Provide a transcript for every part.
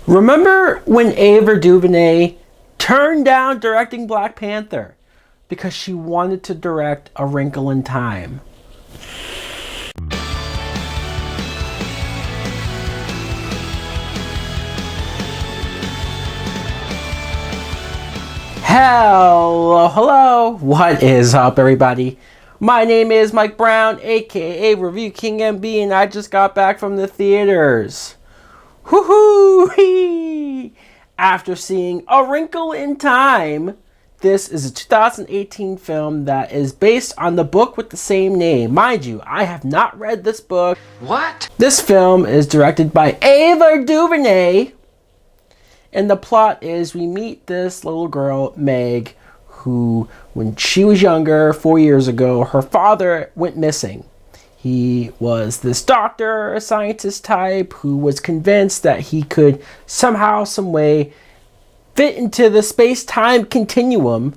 Remember when Ava DuVernay turned down directing Black Panther because she wanted to direct A Wrinkle in Time? Hello, what is up, everybody? My name is Mike Brown, aka ReviewKingMB, and I just got back from the theaters. Woohoo! After seeing A Wrinkle in Time, this is a 2018 film that is based on the book with the same name. Mind you, I have not read this book. What? This film is directed by Ava DuVernay, and the plot is we meet this little girl, Meg, who, when she was younger, 4 years ago, her father went missing. He was this doctor, a scientist type, who was convinced that he could somehow, some way, fit into the space-time continuum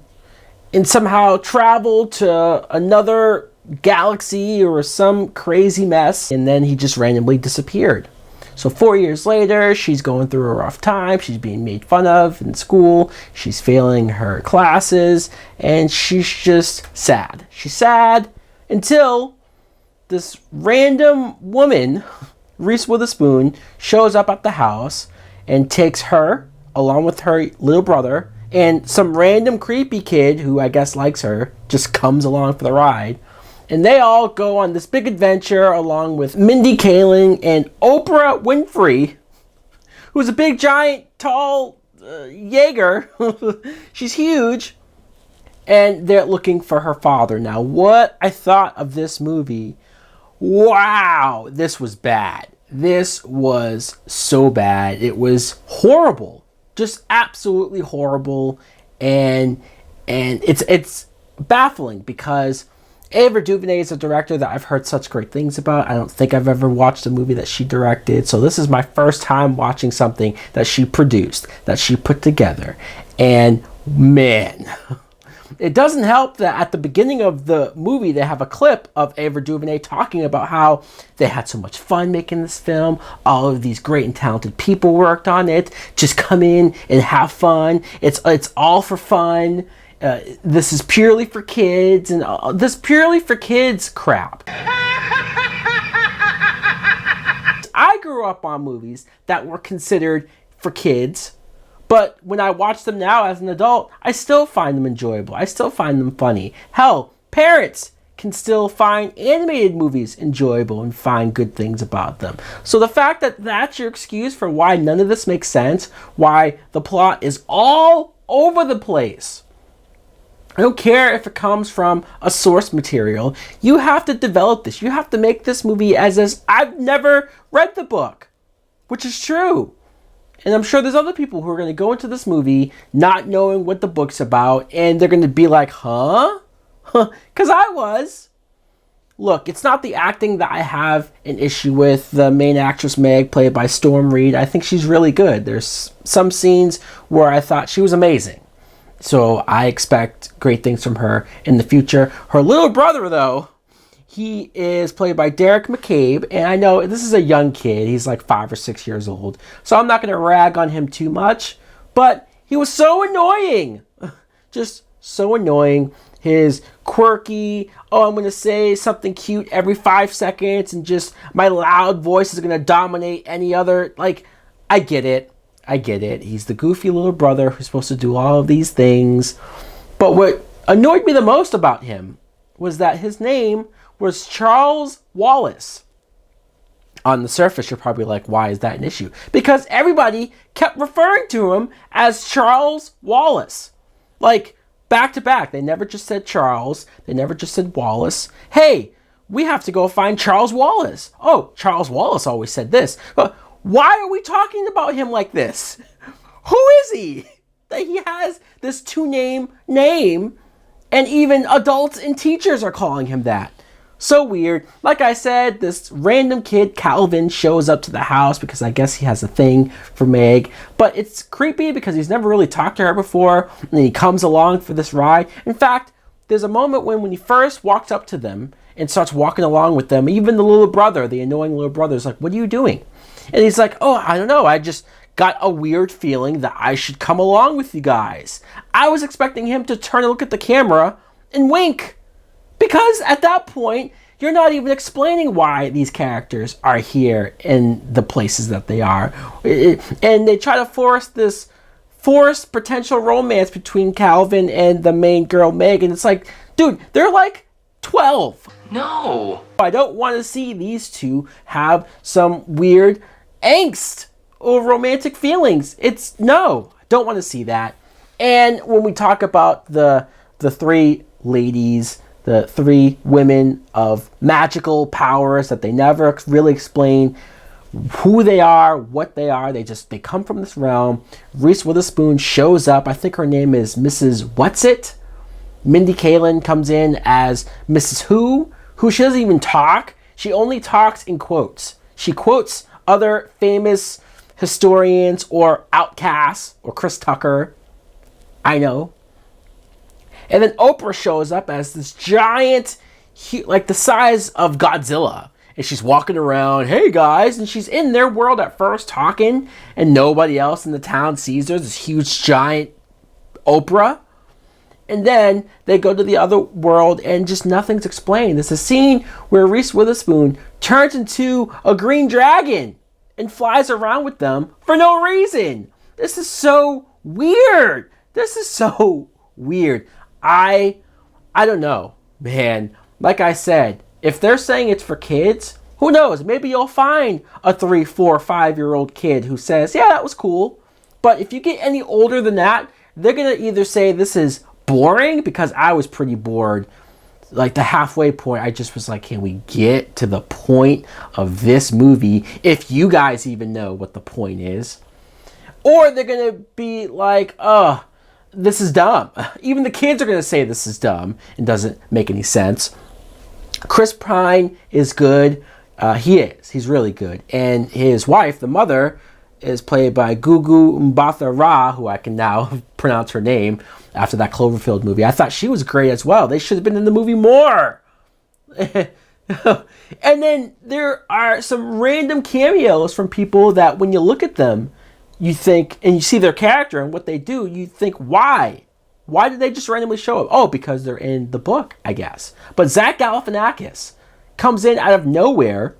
and somehow travel to another galaxy or some crazy mess, and then he just randomly disappeared. So 4 years later, she's going through a rough time. She's being made fun of in school. She's failing her classes, and she's just sad. She's sad until this random woman, Reese Witherspoon, shows up at the house and takes her, along with her little brother, and some random creepy kid who I guess likes her, just comes along for the ride. And they all go on this big adventure along with Mindy Kaling and Oprah Winfrey, who's a big, giant, tall Jaeger. She's huge. And they're looking for her father. Now, what I thought of this movie, wow, this was bad. This was so bad. It was horrible. Just absolutely horrible. And it's baffling because Ava DuVernay is a director that I've heard such great things about. I don't think I've ever watched a movie that she directed. So this is my first time watching something that she produced, that she put together. And man, it doesn't help that at the beginning of the movie, they have a clip of Ava DuVernay talking about how they had so much fun making this film. All of these great and talented people worked on it. Just come in and have fun. It's all for fun. This is purely for kids, and this purely for kids crap. I grew up on movies that were considered for kids, but when I watch them now as an adult, I still find them enjoyable. I still find them funny. Hell, parents can still find animated movies enjoyable and find good things about them. So the fact that that's your excuse for why none of this makes sense, why the plot is all over the place, I don't care if it comes from a source material. You have to develop this. You have to make this movie as I've never read the book, which is true. And I'm sure there's other people who are going to go into this movie not knowing what the book's about, and they're going to be like, huh? Because I was. Look, it's not the acting that I have an issue with. The main actress, Meg, played by Storm Reed, I think she's really good. There's some scenes where I thought she was amazing. So I expect great things from her in the future. Her little brother, though, he is played by Derek McCabe. And I know this is a young kid. He's like 5 or 6 years old. So I'm not going to rag on him too much. But he was so annoying. Just so annoying. His quirky, I'm going to say something cute every 5 seconds. And just my loud voice is going to dominate any other. Like, I get it. He's the goofy little brother who's supposed to do all of these things. But what annoyed me the most about him was that his name was Charles Wallace. On the surface, you're probably like, why is that an issue? Because everybody kept referring to him as Charles Wallace. Like, back to back. They never just said Charles. They never just said Wallace. Hey, we have to go find Charles Wallace. Oh, Charles Wallace always said this. Why are we talking about him like this? Who is he? That he has this two-name name, and even adults and teachers are calling him that. So weird. Like I said, this random kid, Calvin, shows up to the house because I guess he has a thing for Meg. But it's creepy because he's never really talked to her before, and then he comes along for this ride. In fact, there's a moment when he first walks up to them and starts walking along with them, even the little brother, the annoying little brother, is like, what are you doing? And he's like, oh, I don't know. I just got a weird feeling that I should come along with you guys. I was expecting him to turn and look at the camera and wink. Because at that point, you're not even explaining why these characters are here in the places that they are. And they try to force this forced potential romance between Calvin and the main girl, Megan. It's like, dude, they're like 12. No. I don't want to see these two have some weird angst or romantic feelings. No, I don't want to see that. And when we talk about the three ladies, the three women of magical powers that they never really explain who they are, what they are. They come from this realm. Reese Witherspoon shows up. I think her name is Mrs. What's-It. Mindy Kaling comes in as Mrs. Who she doesn't even talk. She only talks in quotes. She quotes other famous historians or outcasts or Chris Tucker. I know. And then Oprah shows up as this giant, like the size of Godzilla. And she's walking around, hey guys, and she's in their world at first talking, and nobody else in the town sees her, this huge giant Oprah. And then they go to the other world and just nothing's explained. There's a scene where Reese Witherspoon turns into a green dragon and flies around with them for no reason. This is so weird. I don't know, man. Like I said, if they're saying it's for kids, who knows? Maybe you'll find a 3, 4, 5-year-old kid who says, yeah, that was cool. But if you get any older than that, they're going to either say this is boring, because I was pretty bored. Like the halfway point, I just was like, can we get to the point of this movie, if you guys even know what the point is? Or they're going to be like, this is dumb. Even the kids are going to say this is dumb and doesn't make any sense. Chris Pine is good. He's really good. And his wife, the mother, is played by Gugu Mbatha-Raw, who I can now pronounce her name after that Cloverfield movie. I thought she was great as well. They should have been in the movie more. And then there are some random cameos from people that when you look at them, you think, and you see their character and what they do, you think, why? Why did they just randomly show up? Oh, because they're in the book, I guess. But Zach Galifianakis comes in out of nowhere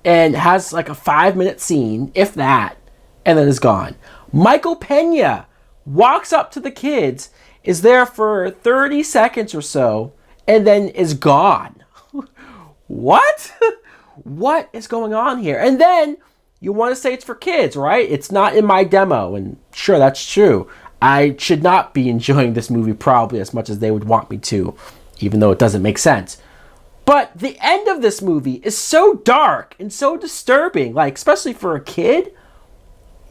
and has like a 5-minute scene, if that, and then is gone. Michael Pena walks up to the kids, is there for 30 seconds or so, and then is gone. What? What is going on here? And then you want to say it's for kids, right? It's not in my demo, and sure, that's true. I should not be enjoying this movie probably as much as they would want me to, even though it doesn't make sense. But the end of this movie is so dark and so disturbing, like especially for a kid.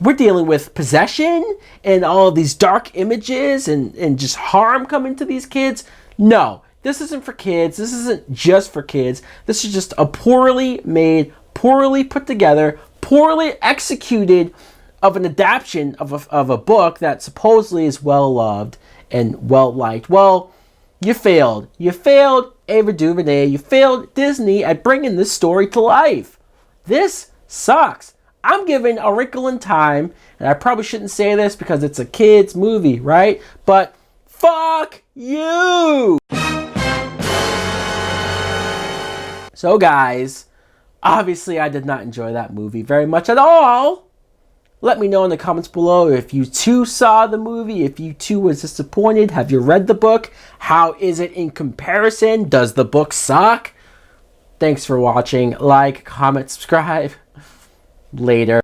We're dealing with possession and all of these dark images and just harm coming to these kids. No, this isn't for kids. This isn't just for kids. This is just a poorly made, poorly put together, poorly executed of an adaptation of a book that supposedly is well loved and well liked. Well, you failed. You failed Ava DuVernay. You failed Disney at bringing this story to life. This sucks. I'm giving A Wrinkle in Time, and I probably shouldn't say this because it's a kid's movie, right? But fuck you! So guys, obviously I did not enjoy that movie very much at all. Let me know in the comments below if you too saw the movie, if you too was disappointed. Have you read the book? How is it in comparison? Does the book suck? Thanks for watching. Like, comment, subscribe. Later.